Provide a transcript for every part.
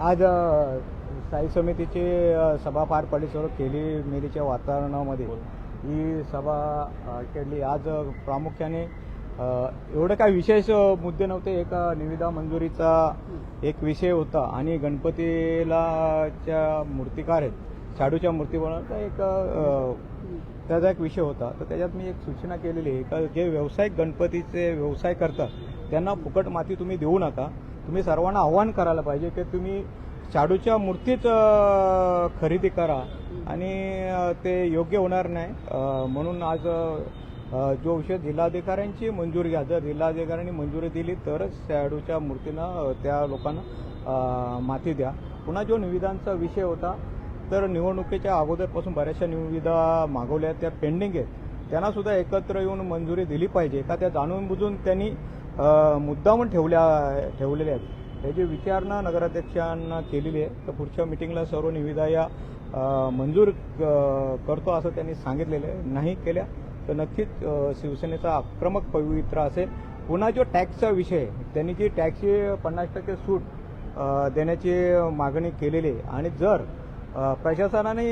आज स्थायी समितीची सभा पार पडली. सर्व केली मेरीच्या वातावरणामध्ये ही सभा केली. आज प्रामुख्याने एवढं काय विशेष मुद्दे नव्हते. एक निविदा मंजुरीचा एक विषय होता आणि गणपतीला च्या मूर्तिकार आहेत शाडूच्या मूर्ती बनवण्याचा एक त्याचा एक विषय होता. तर त्याच्यात मी एक सूचना केलेली आहे का जे व्यावसायिक गणपतीचे व्यवसाय करतात त्यांना फुकट माती तुम्ही देऊ नका. तुम्ही सर्वांना आव्हान करायला पाहिजे की तुम्ही शाडूच्या मूर्तीच खरेदी करा आणि ते योग्य होणार नाही. म्हणून आज जो विषय जिल्हाधिकाऱ्यांची मंजुरी घ्या. जर जिल्हाधिकाऱ्यांनी मंजुरी दिली तरच शाडूच्या मूर्तींना त्या लोकांना माती द्या. पुन्हा जो निविदांचा विषय होता तर निवडणुकीच्या अगोदरपासून बऱ्याचशा निविदा मागवल्या त्या पेंडिंग आहेत. त्यांना सुद्धा एकत्र येऊन मंजुरी दिली पाहिजे का त्या जाणून बुजून त्यांनी मुद्दामून ठेवलेल्या आहेत. याची विचारणा नगराध्यक्षांना केलेली आहे. तर पुढच्या मिटिंगला सर्व निविदा या मंजूर करतो असं त्यांनी सांगितलेलं आहे. नाही केल्या तर नक्कीच शिवसेनेचा आक्रमक पवित्रा असेल. पुन्हा जो टॅक्सचा विषय त्यांनी जी टॅक्सची 50% सूट देण्याची मागणी केलेली आहे आणि जर प्रशासनाने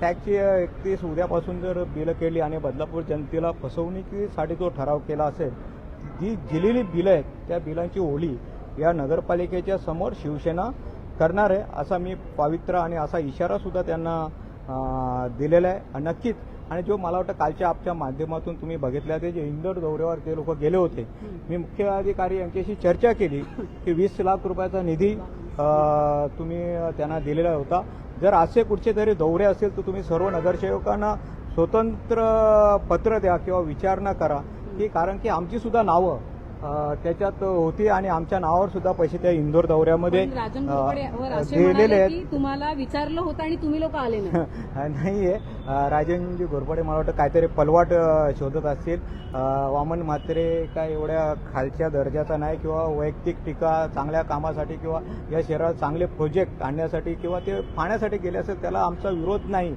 टॅक्सची 31 उद्यापासून जर बिलं केली आणि बदलापूर जनतेला फसवणुकीसाठी जो ठराव केला असेल जी दिलेली बिलं आहेत त्या बिलांची ओली या नगरपालिकेच्या समोर शिवसेना करणार आहे असा मी पवित्रा आणि असा इशारा सुद्धा त्यांना दिलेला आहे. नक्कीच आणि जो मला वाटतं कालच्या आपच्या माध्यमातून तुम्ही बघितल्या ते जे इंदोर दौऱ्यावर ते लोक गेले होते मी मुख्य अधिकारी यांच्याशी चर्चा केली की 20 लाख रुपयाचा निधी तुम्ही त्यांना दिलेला होता. जर असे कुठचे तरी दौरे असेल तर तुम्ही सर्व नगरसेवकांना स्वतंत्र पत्र द्या किंवा विचारणा करा की कारण की आमची सुद्धा नावं त्याच्यात होती आणि आमच्या नावावर सुद्धा पैसे त्या इंदोर दौऱ्यामध्ये दिलेले आहेत. तुम्हाला विचारलं होतं आणि तुम्ही लोक आले नाहीये. राजनजी घोरपडे मला वाटतं काहीतरी पलवाट शोधत असतील. वामन म्हात्रे काय एवढ्या खालच्या दर्जाचा नाही किंवा वैयक्तिक टीका चांगल्या कामासाठी किंवा या शहरात चांगले प्रोजेक्ट आणण्यासाठी किंवा ते पाहण्यासाठी गेले असेल त्याला आमचा विरोध नाही.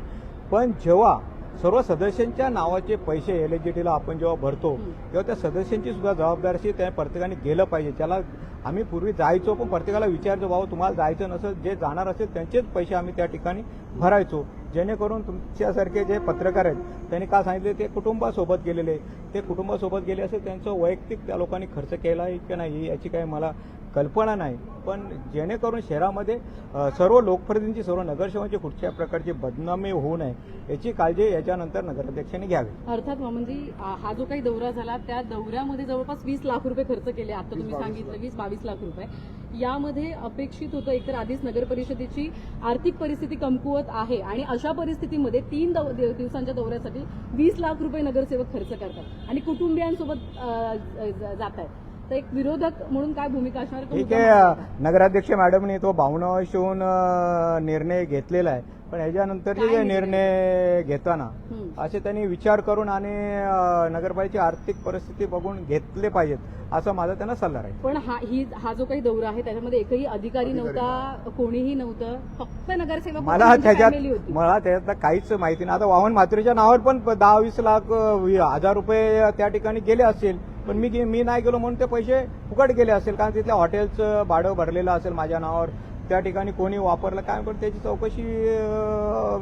पण जेव्हा सर्व सदस्यांच्या नावाचे पैसे एलएचजीटीला आपण जेव्हा भरतो तेव्हा त्या सदस्यांची सुद्धा जबाबदारी त्या प्रत्येकाने गेलं पाहिजे. त्याला आम्ही पूर्वी जायचो पण प्रत्येकाला विचारतो बाबा तुम्हाला जायचं नसेल जे जाणार असेल त्यांचेच पैसे आम्ही त्या ठिकाणी भरायचो. जेणेकरून तुमच्यासारखे जे पत्रकार आहेत त्यांनी का सांगितले ते कुटुंबासोबत गेलेले ते कुटुंबासोबत गेले असेल त्यांचं वैयक्तिक त्या लोकांनी खर्च केला आहे की नाही याची काही मला कल्पना नाही. पण जेणेकरून शहरामध्ये सर्व लोकप्रतिनिधी सर्व नगरसेवकांची कुठच्या प्रकारची बदनामी होऊ नये याची काळजी याच्यानंतर नगराध्यक्षांनी घ्यावी. अर्थात म्हणजे हा जो काही दौरा झाला त्या दौऱ्यामध्ये जवळपास 20 लाख रुपये खर्च केले. आता तुम्ही सांगितलं 20-22 लाख रुपये. यामध्ये अपेक्षित होतं एकतर आधीच नगर परिषदेची आर्थिक परिस्थिती कमकुवत आहे आणि अशा परिस्थितीमध्ये 3 दिवसांच्या दौऱ्यासाठी 20 लाख रुपये नगरसेवक खर्च करतात आणि कुटुंबियांसोबत जात आहेत. तर एक विरोधक म्हणून काय भूमिका असणार? ठीक आहे. नगराध्यक्ष मॅडमने तो भावनाविषयी निर्णय घेतलेला आहे. पण ह्याच्यानंतरचे जे निर्णय घेताना असे त्यांनी विचार करून आणि नगरपालिकेची आर्थिक परिस्थिती बघून घेतले पाहिजेत असा माझा त्यांना सल्ला आहे. पण हा जो काही दौरा आहे त्याच्यामध्ये एकही अधिकारी नव्हता कोणीही नव्हतं फक्त नगरसेवक. मला त्याच्यात काहीच माहिती नाही. आता वामन म्हात्रेच्या नावावर पण 10-20 लाख 1000 रुपये त्या ठिकाणी गेले असतील पण मी नाही गेलो म्हणून ते पैसे फुकट गेले असेल कारण तिथल्या हॉटेलचं भाडं भरलेलं असेल माझ्या नावावर. त्या ठिकाणी कोणी वापरलं काय पण त्याची चौकशी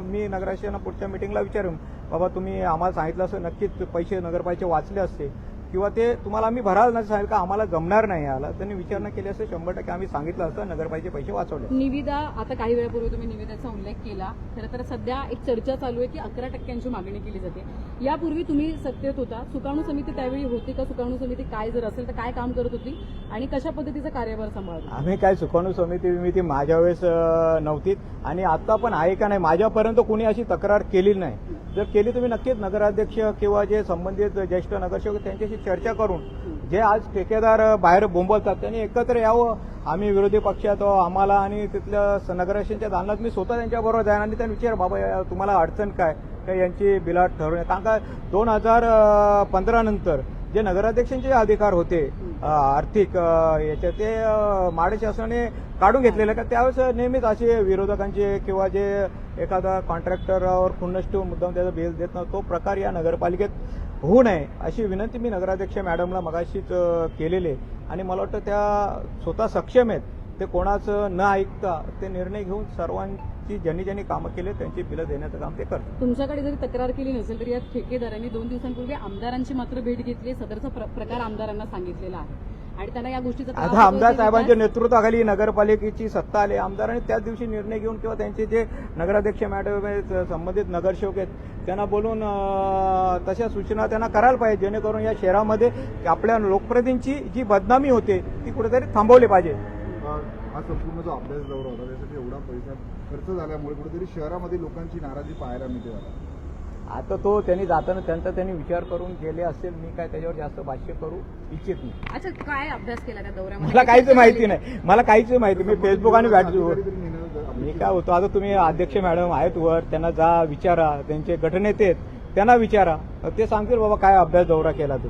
मी नगराध्यक्षांना पुढच्या मिटिंगला विचारून बाबा तुम्ही आम्हाला सांगितलं असं नक्कीच पैसे नगरपालिकेचे वाचले असते किंवा ते तुम्हाला आम्ही भरायला नाही सांगितलं का आम्हाला जमणार नाही आला त्यांनी विचारणा केली असते 100% आम्ही सांगितलं असतं नगरपालिकेचे पैसे वाचवले. निविदा आता काही वेळापूर्वी तुम्ही निविदाचा उल्लेख केला. खरं तर सध्या एक चर्चा चालू आहे की 11% मागणी केली जाते. यापूर्वी तुम्ही सत्तेत होता. सुकाणू समिती त्यावेळी होती का? सुकाणू समिती काय जर असेल तर काय काम करत होती आणि कशा पद्धतीचा कार्यभार सांभाळतो? आम्ही काय सुकाणू समिती माझ्या वेळेस नव्हती आणि आता पण आहे का नाही माझ्यापर्यंत कोणी अशी तक्रार केली नाही. जर केली तुम्ही नक्कीच नगराध्यक्ष किंवा जे संबंधित ज्येष्ठ नगरसेवक त्यांच्याशी चर्चा करून जे आज ठेकेदार बाहेर बोंबलतात त्यांनी एकत्र यावं. आम्ही विरोधी पक्षात आम्हाला आणि तिथल्या नगराध्यक्षांच्या दालनात मी स्वतः त्यांच्याबरोबर जाईन आणि त्यांनी विचार बाबा तुम्हाला अडचण काय यांची बिलाट ठरवून कारण का 2015 नंतर जे नगराध्यक्षांचे अधिकार होते आर्थिक याचे ते माडे शासनाने काढून घेतलेले का त्यावेळेस नेहमीच असे विरोधकांचे किंवा जे एखादा कॉन्ट्रॅक्टरवर खुन्नष्ट मुद्दाम त्याचा बिल देत नाही तो प्रकार या नगरपालिकेत होऊ नये अशी विनंती मी नगराध्यक्ष मॅडमला मगाशीच केलेली आहे आणि मला वाटतं त्या स्वतः सक्षम आहेत ते कोणाचं न ऐकता ते निर्णय घेऊन सर्वांची ज्यांनी कामं केले त्यांची बिलं देण्याचं काम ते करतात. तुमच्याकडे जरी तक्रार केली नसेल तरी या ठेकेदारांनी 2 दिवसांपूर्वी आमदारांची मात्र भेट घेतली, सदरचा प्रकार आमदारांना सांगितलेला आहे आणि त्यांना या गोष्टीचा त्रास आता होतोय आमदार ते साहेबांच्या नेतृत्वाखाली नगरपालिकेची सत्ता आली. आमदारांनी त्याच दिवशी निर्णय घेऊन किंवा त्यांचे जे नगराध्यक्ष मॅडम आहेत, संबंधित नगरसेवक आहेत त्यांना बोलून तशा सूचना त्यांना करायला पाहिजे, जेणेकरून या शहरामध्ये आपल्या लोकप्रतिनिधींची जी बदनामी होते ती कुठेतरी थांबवली पाहिजे. हा संपूर्ण जो अभ्यास दौरा होता त्यासाठी एवढा पैसा खर्च झाल्यामुळे कुठेतरी शहरामध्ये लोकांची नाराजी पाहायला मिळते मला. आता तो त्यांनी जाताना त्यांनी विचार करून गेले असेल. मी काय त्याच्यावर जास्त भाष्य करू इच्छित नाही. अच्छा, काय अभ्यास केला त्या दौऱ्यामध्ये? मला काहीच माहिती नाही, मला काहीच माहिती. मी फेसबुक आणि व्हॉट्सअपवर मी काय होतो. आता तुम्ही अध्यक्ष मॅडम आहेत वर, त्यांना जा विचारा, त्यांचे गटनेते आहेत त्यांना विचारा, ते सांगतील बाबा काय अभ्यास दौरा केला तो.